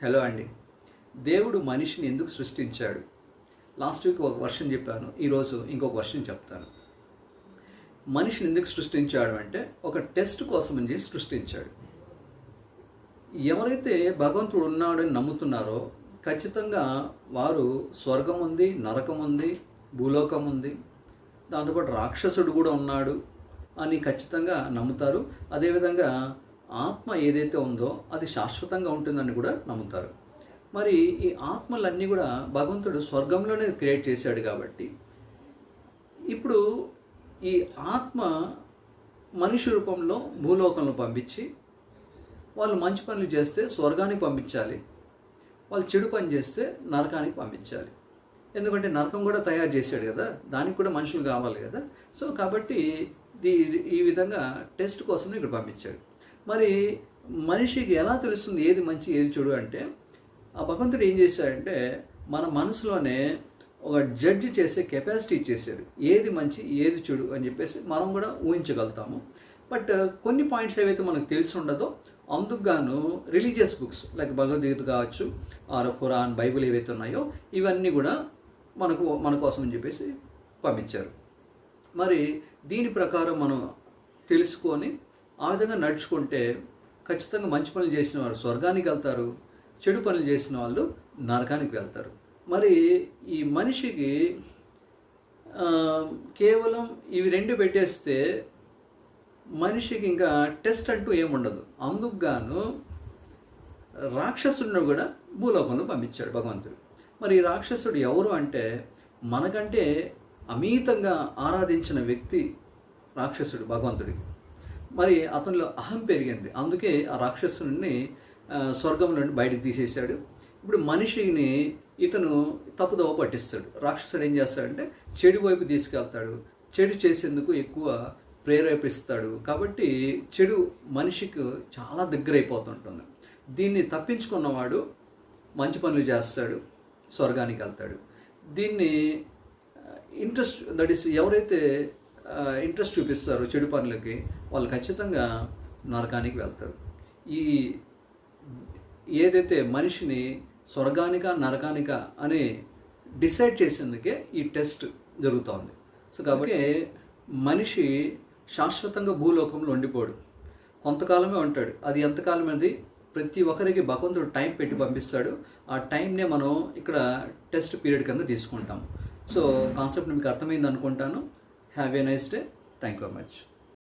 Hello అండి. దేవుడు మనిషిని ఎందుకు సృష్టించాడు? లాస్ట్ వీక్ ఒక వర్షన్ చెప్పాను, ఈరోజు ఇంకొక వర్షన్ చెప్తాను. మనిషిని ఎందుకు సృష్టించాడు అంటే ఒక టెస్ట్ కోసం అని సృష్టించాడు. ఎవరైతే భగవంతుడు ఉన్నాడని నమ్ముతున్నారో ఖచ్చితంగా వారు స్వర్గం ఉంది, నరకం ఉంది, భూలోకం ఉంది, దాంతోపాటు రాక్షసుడు కూడా ఉన్నాడు అని ఖచ్చితంగా నమ్ముతారు. అదేవిధంగా ఆత్మ ఏదైతే ఉందో అది శాశ్వతంగా ఉంటుందని కూడా నమ్ముతారు. మరి ఈ ఆత్మలన్నీ కూడా భగవంతుడు స్వర్గంలోనే క్రియేట్ చేశాడు కాబట్టి ఇప్పుడు ఈ ఆత్మ మనిషి రూపంలో భూలోకంలో పంపించి వాళ్ళు మంచి పనులు చేస్తే స్వర్గానికి పంపించాలి, వాళ్ళు చెడు పని చేస్తే నరకానికి పంపించాలి. ఎందుకంటే నరకం కూడా తయారు చేశాడు కదా, దానికి కూడా మనుషులు కావాలి కదా. సో కాబట్టి ఈ విధంగా టెస్ట్ కోసం ఇక్కడ పంపించాడు. మరి మనిషికి ఎలా తెలుస్తుంది ఏది మంచి ఏది చెడు అంటే ఆ భగవంతుడు ఏం చేశాడంటే మన మనసులోనే ఒక జడ్జి చేసే కెపాసిటీ ఇచ్చేసాడు, ఏది మంచి ఏది చెడు అని చెప్పేసి మనం కూడా ఊహించగలుగుతాము. బట్ కొన్ని పాయింట్స్ ఏవైతే మనకు తెలిసి ఉండదో అందుకు గాను రిలీజియస్ బుక్స్ లైక్ భగవద్గీత కావచ్చు, ఆర్ ఖురాన్, బైబిల్ ఏవైతే ఉన్నాయో ఇవన్నీ కూడా మన కోసం అని చెప్పేసి పంపించారు. మరి దీని ప్రకారం మనం తెలుసుకొని ఆ విధంగా నడుచుకుంటే ఖచ్చితంగా మంచి పనులు చేసిన వారు స్వర్గానికి వెళ్తారు, చెడు పనులు చేసిన వాళ్ళు నరకానికి వెళ్తారు. మరి ఈ మనిషికి కేవలం ఇవి రెండు పెట్టేస్తే మనిషికి ఇంకా టెస్ట్ అంటూ ఏముండదు. అందుకు గాను రాక్షసుడిని కూడా భూలోకంలో పంపించాడు భగవంతుడు. మరి ఈ రాక్షసుడు ఎవరు అంటే మనకంటే అమితంగా ఆరాధించిన వ్యక్తి రాక్షసుడు భగవంతుడికి. మరి అతనిలో అహం పెరిగింది, అందుకే ఆ రాక్షసుని స్వర్గం నుండి బయటకు తీసేశాడు. ఇప్పుడు మనిషిని ఇతను తప్పుదోవ పట్టిస్తాడు. రాక్షసుడు ఏం చేస్తాడంటే చెడు వైపు తీసుకెళ్తాడు, చెడు చేసేందుకు ఎక్కువ ప్రేరేపిస్తాడు. కాబట్టి చెడు మనిషికి చాలా దగ్గర అయిపోతుంటుంది. దీన్ని తప్పించుకున్నవాడు మంచి పనులు చేస్తాడు, స్వర్గానికి వెళ్తాడు. దీన్ని ఎవరైతే ఇంట్రెస్ట్ చూపిస్తారో చెడు పనులకి వాళ్ళు ఖచ్చితంగా నరకానికి వెళ్తారు. ఏదైతే మనిషిని స్వర్గానిక నరకానిక అని డిసైడ్ చేసేందుకే ఈ టెస్ట్ జరుగుతోంది. సో కాబట్టి మనిషి శాశ్వతంగా భూలోకంలో ఉండిపోడు, కొంతకాలమే ఉంటాడు. అది ఎంతకాలం అనేది ప్రతి ఒక్కరికి భగవంతుడు టైం పెట్టి పంపిస్తాడు. ఆ టైంనే మనం ఇక్కడ టెస్ట్ పీరియడ్ కింద తీసుకుంటాం. సో కాన్సెప్ట్ మీకు అర్థమైంది అనుకుంటాను. Have a nice day. Thank you very much.